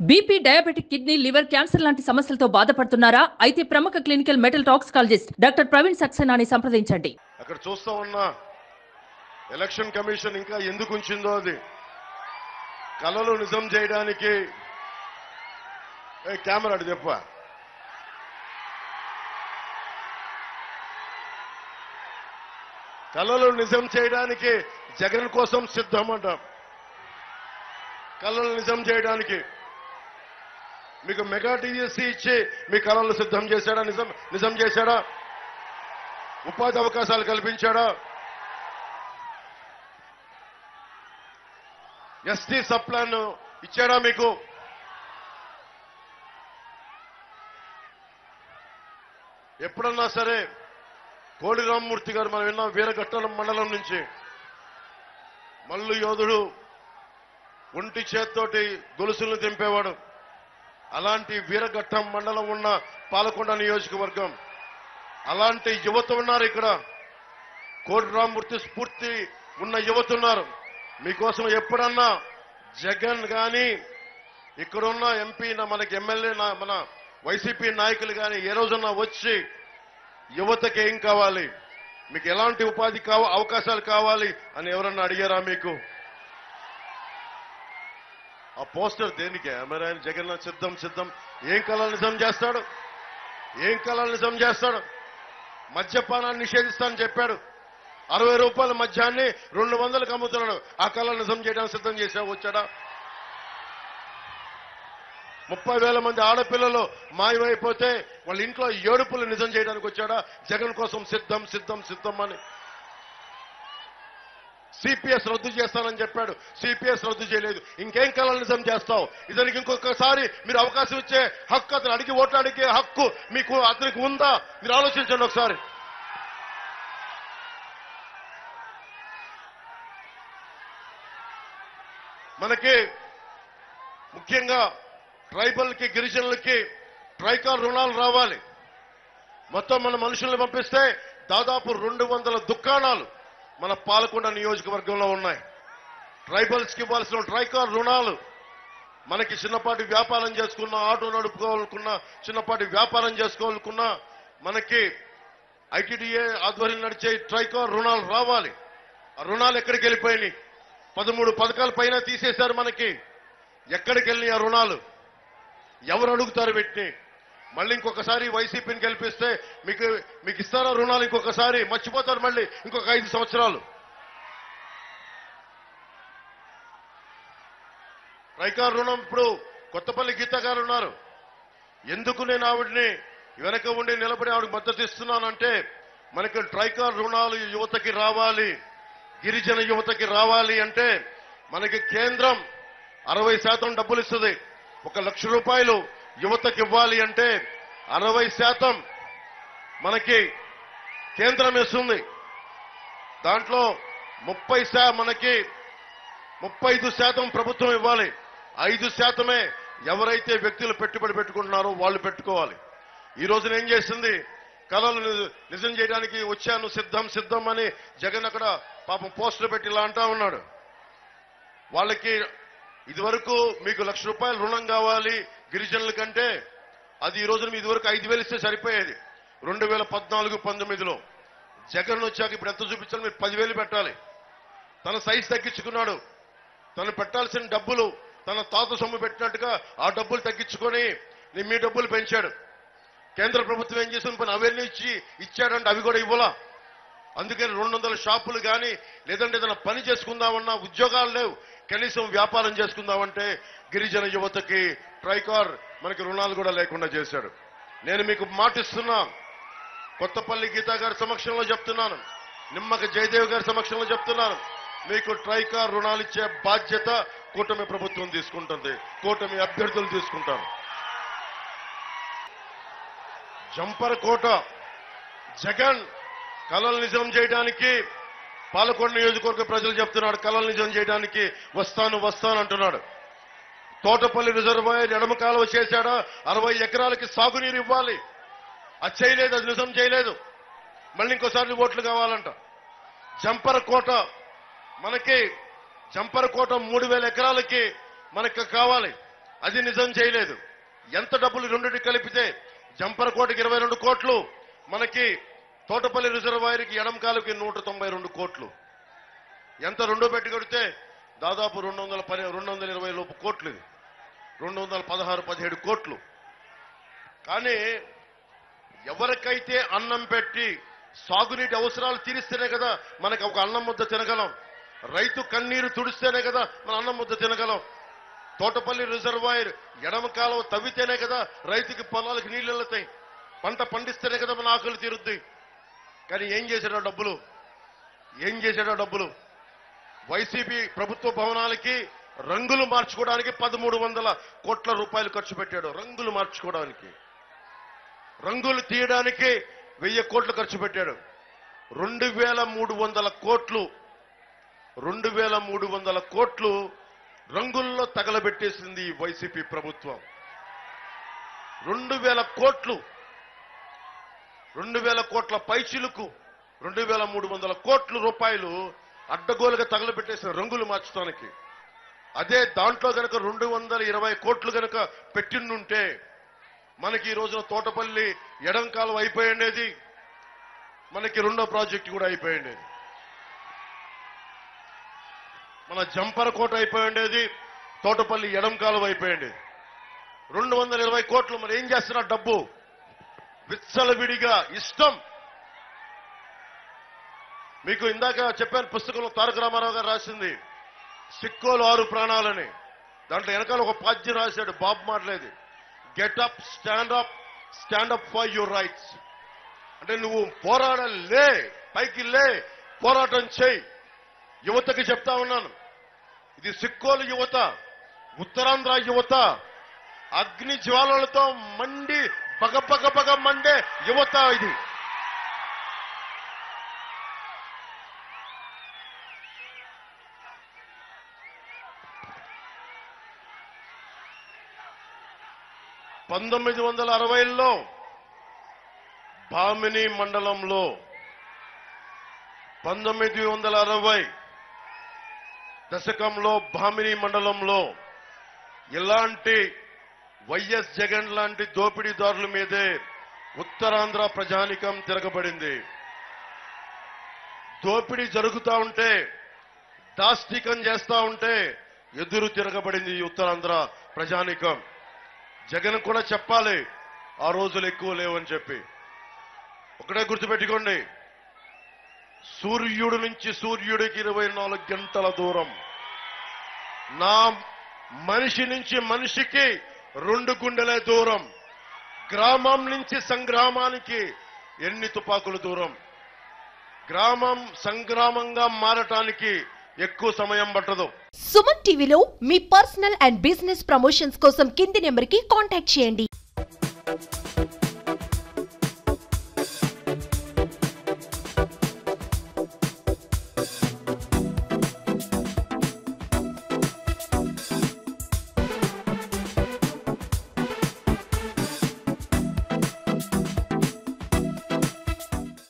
BP, diabetic, kidney, liver, cancer లాంటి సమస్యలతో బాధపడుతున్నారా? అయితే ప్రముఖ clinical metal toxicologist doctor Praveen సక్సేనాని సంప్రదించండి. అక్కడ చూస్తా ఉన్నా ఎలక్షన్ కమిషన్ ఇంకా ఎందుకు ఉంచిందో అది కలలు నిజం చేయడానికి. కెమెరా అటు చెప్ప కలలు నిజం చేయడానికి జగన్ కోసం సిద్ధమంట. కలలు నిజం చేయడానికి మీకు మెగా టీఎస్సీ ఇచ్చి మీ కళలు సిద్ధం చేశాడా? నిజం చేశాడా? ఉపాధి అవకాశాలు కల్పించాడా? ఎస్టీ సబ్ ప్లాన్ ఇచ్చాడా మీకు? ఎప్పుడన్నా సరే కోడి రామ్మూర్తి గారు మనం విన్నాం వీరఘట్టం మండలం నుంచి మల్లు యోధుడు ఒంటి చేత్తోటి గొలుసులను తెంపేవాడు. అలాంటి వీరఘట్టం మండలం ఉన్న పాలకొండ నియోజకవర్గం, అలాంటి యువత ఉన్నారు ఇక్కడ. కోడి రామ్మూర్తి స్ఫూర్తి ఉన్న యువత ఉన్నారు. మీకోసం ఎప్పుడన్నా జగన్ గాని ఇక్కడున్న ఎంపీ మనకి ఎమ్మెల్యే మన వైసీపీ నాయకులు గాని ఏ రోజున్నా వచ్చి యువతకి ఏం కావాలి, మీకు ఎలాంటి ఉపాధి అవకాశాలు కావాలి అని ఎవరన్నా అడిగారా మీకు? ఆ పోస్టర్ దేనికే? మరి ఆయన జగన్నాథ్ సిద్ధం ఏం కళలు నిజం చేస్తాడు? ఏం కళలు నిజం చేస్తాడు? మద్యపానాన్ని నిషేధిస్తానని చెప్పాడు. 60 రూపాయల మద్యాన్ని 200కు అమ్ముతున్నాడు. ఆ కళలు నిజం చేయడానికి సిద్ధం చేసా వచ్చాడా? 30,000 మంది ఆడపిల్లలు మాయమైపోతే వాళ్ళ ఇంట్లో ఏడుపులు నిజం చేయడానికి వచ్చాడా? జగన్ కోసం సిద్ధం అని. సిపిఎస్ రద్దు చేస్తానని చెప్పాడు. సిపిఎస్ రద్దు చేయలేదు. ఇంకేం కళలు నిజం చేస్తావు? ఇతనికి ఇంకొకసారి మీరు అవకాశం ఇచ్చే హక్కు, అతను అడిగి ఓట్లు అడిగే హక్కు మీకు అతనికి ఉందా? మీరు ఆలోచించండి ఒకసారి. మనకి ముఖ్యంగా ట్రైబల్కి, గిరిజనులకి ట్రైకార్ రుణాలు రావాలి. మొత్తం మన మనుషుల్ని పంపిస్తే దాదాపు 200 దుకాణాలు మన పాలకొండ నియోజకవర్గంలో ఉన్నాయి. ట్రైబల్స్ కి ఇవ్వాల్సిన ట్రైకార్ రుణాలు, మనకి చిన్నపాటి వ్యాపారం చేసుకున్నా, ఆటో నడుపుకోవాలనుకున్నా, చిన్నపాటి వ్యాపారం చేసుకోవాలనుకున్నా మనకి ఐటీడీఏ ఆధ్వర్యం నడిచే ట్రైకార్ రుణాలు రావాలి. ఆ రుణాలు ఎక్కడికి వెళ్ళిపోయినాయి? 13 పథకాల పైన తీసేశారు. మనకి ఎక్కడికి వెళ్ళినాయి ఆ రుణాలు? ఎవరు అడుగుతారు వీటిని? మళ్ళీ ఇంకొకసారి వైసీపీని గెలిపిస్తే మీకు ఇస్తారా రుణాలు? ఇంకొకసారి మర్చిపోతారు మళ్ళీ ఇంకొక 5 సంవత్సరాలు. ట్రైకార్ రుణం ఇప్పుడు కొత్తపల్లి గీత గారు ఉన్నారు. ఎందుకు నేను ఆవిడని వెనక ఉండి నిలబడి ఆవిడకి మద్దతు ఇస్తున్నానంటే, మనకి ట్రైకార్ రుణాలు యువతకి రావాలి, గిరిజన యువతకి రావాలి అంటే మనకి కేంద్రం 60% డబ్బులు ఇస్తుంది. 1 లక్ష రూపాయలు యువతకి ఇవ్వాలి అంటే 60% మనకి కేంద్రం ఇస్తుంది. దాంట్లో 30% మనకి 35% ప్రభుత్వం ఇవ్వాలి. 5% ఎవరైతే వ్యక్తులు పెట్టుబడి పెట్టుకుంటున్నారో వాళ్ళు పెట్టుకోవాలి. ఈ రోజున ఏం చేసింది? కళలు నిజం చేయడానికి వచ్చాను సిద్ధం అని జగన్ అక్కడ పాపం పోస్టులు పెట్టి ఇలా అంటా ఉన్నాడు. వాళ్ళకి ఇదివరకు మీకు 1 లక్ష రూపాయలు రుణం కావాలి గిరిజనుల కంటే, అది ఈ రోజున ఇదివరకు 5,000 ఇస్తే సరిపోయేది. 2014-19లో జగన్ వచ్చాక ఇప్పుడు ఎంత చూపించాలి? మీరు 10,000 పెట్టాలి. తన సైజ్ తగ్గించుకున్నాడు. తను పెట్టాల్సిన డబ్బులు తన తాత సొమ్ము పెట్టినట్టుగా ఆ డబ్బులు తగ్గించుకొని మీ డబ్బులు పెంచాడు. కేంద్ర ప్రభుత్వం ఏం చేసింది? పని అవన్నీ ఇచ్చాడంటే అవి కూడా ఇవ్వాలా. అందుకని 200 షాపులు కానీ లేదంటే ఏదైనా పని చేసుకుందామన్నా ఉద్యోగాలు లేవు, కనీసం వ్యాపారం చేసుకుందామంటే గిరిజన యువతకి ట్రైకార్ మనకి రుణాలు కూడా లేకుండా చేశాడు. నేను మీకు మాటిస్తున్నా, కొత్తపల్లి గీతా గారి సమక్షంలో చెప్తున్నాను, నిమ్మక జయదేవ్ గారి సమక్షంలో చెప్తున్నాను, మీకు ట్రైకార్ రుణాలు ఇచ్చే బాధ్యత కూటమి ప్రభుత్వం తీసుకుంటుంది, కూటమి అభ్యర్థులు తీసుకుంటారు. జంపర్ కోట జగన్ కలలు నిజం చేయడానికి పాలకొండ నియోజకవర్గ ప్రజలు చెప్తున్నాడు. కలలు నిజం చేయడానికి వస్తాను అంటున్నాడు. తోటపల్లి రిజర్వాయర్ ఎడమ కాలువ చేశాడా? 60 ఎకరాలకి సాగునీరు ఇవ్వాలి. అది చేయలేదు, అది నిజం చేయలేదు. మళ్ళీ ఇంకోసారి ఓట్లు కావాలంట. జంపర్ కోట మనకి 3,000 ఎకరాలకి మనకు కావాలి. అది నిజం చేయలేదు. ఎంత డబ్బులు రెండింటికి కలిపితే జంపరకోటకి 22 కోట్లు, మనకి తోటపల్లి రిజర్వాయర్కి ఎడంకాలకి 192 కోట్లు. ఎంత రెండో పెట్టి కొడితే దాదాపు 220 లోపు కోట్లు, ఇది 216-17 కోట్లు. కానీ ఎవరికైతే అన్నం పెట్టి సాగునీటి అవసరాలు తీరిస్తేనే కదా మనకు ఒక అన్నం ముద్ద తినగలం. రైతు కన్నీరు తుడిస్తేనే కదా మన అన్నం ముద్ద తినగలం. తోటపల్లి రిజర్వాయర్ ఎడమ కాలువ తవ్వితేనే కదా రైతుకి పొలాలకు నీళ్లు వెళ్తాయి. పంట పండిస్తేనే కదా మన ఆకలి తీరుద్ది. కానీ ఏం చేశాడో డబ్బులు వైసీపీ ప్రభుత్వ భవనాలకి రంగులు మార్చుకోవడానికి 1300 కోట్ల రూపాయలు ఖర్చు పెట్టాడు. రంగులు మార్చుకోవడానికి, రంగులు తీయడానికి 1000 కోట్లు ఖర్చు పెట్టాడు. 2300 కోట్లు రంగుల్లో తగలబెట్టేసింది ఈ వైసీపీ ప్రభుత్వం. 2000 కోట్ల పైచిలుకు 2300 కోట్ల రూపాయలు అడ్డగోలుగా తగలబెట్టేసిన రంగులు మార్చడానికి. అదే దాంట్లో గనక 220 కోట్లు గనక పెట్టిండుంటే మనకి ఈ రోజున తోటపల్లి ఎడం కాలువ అయిపోయిండేది, మనకి రెండో ప్రాజెక్టు కూడా అయిపోయిండేది, మన జంపరకోట అయిపోయిండేది, తోటపల్లి ఎడం కాలువ అయిపోయిండేది. 220 కోట్లు మరి ఏం చేస్తున్నారు? డబ్బు విచ్చలవిడిగా ఇష్టం. మీకు ఇందాక చెప్పాను, పుస్తకంలో తారక రామారావు గారు రాసింది సిక్కోలు 6 ప్రాణాలని. దాంట్లో వెనకాల ఒక పద్యం రాశాడు, బాబు మాట్లాడేది, get up, stand up for your rights. అంటే నువ్వు పోరాడలే, పైకి లే, పోరాటం చేయి. యువతకి చెప్తా ఉన్నాను, ఇది సిక్కోలు యువత, ఉత్తరాంధ్ర యువత, అగ్ని జ్వాలలతో మండి బగ మండే యువత ఇది. లో భామిని మండలంలో 1960 దశకంలో భామిని మండలంలో ఇలాంటి వైఎస్ జగన్ లాంటి దోపిడీదారుల మీదే ఉత్తరాంధ్ర ప్రజానికం తిరగబడింది. దోపిడీ జరుగుతూ ఉంటే, దాష్టికం చేస్తా ఉంటే ఎదురు తిరగబడింది ఈ ఉత్తరాంధ్ర ప్రజానికం. జగన్ కూడా చెప్పాలి ఆ రోజులు ఎక్కువ లేవని చెప్పి. ఒకటే గుర్తుపెట్టుకోండి, సూర్యుడు నుంచి సూర్యుడికి 24 గంటల దూరం, నా మనిషి నుంచి మనిషికి 2 గుండెల దూరం, గ్రామం నుంచి సంగ్రామానికి ఎన్ని తుపాకుల దూరం. గ్రామం సంగ్రామంగా మారటానికి ఎక్కువ సమయం పట్టదు. సుమన్ టీవీలో మీ పర్సనల్ అండ్ బిజినెస్ ప్రమోషన్స్ కోసం కింది నెంబర్కి కాంటాక్ట్ చేయండి.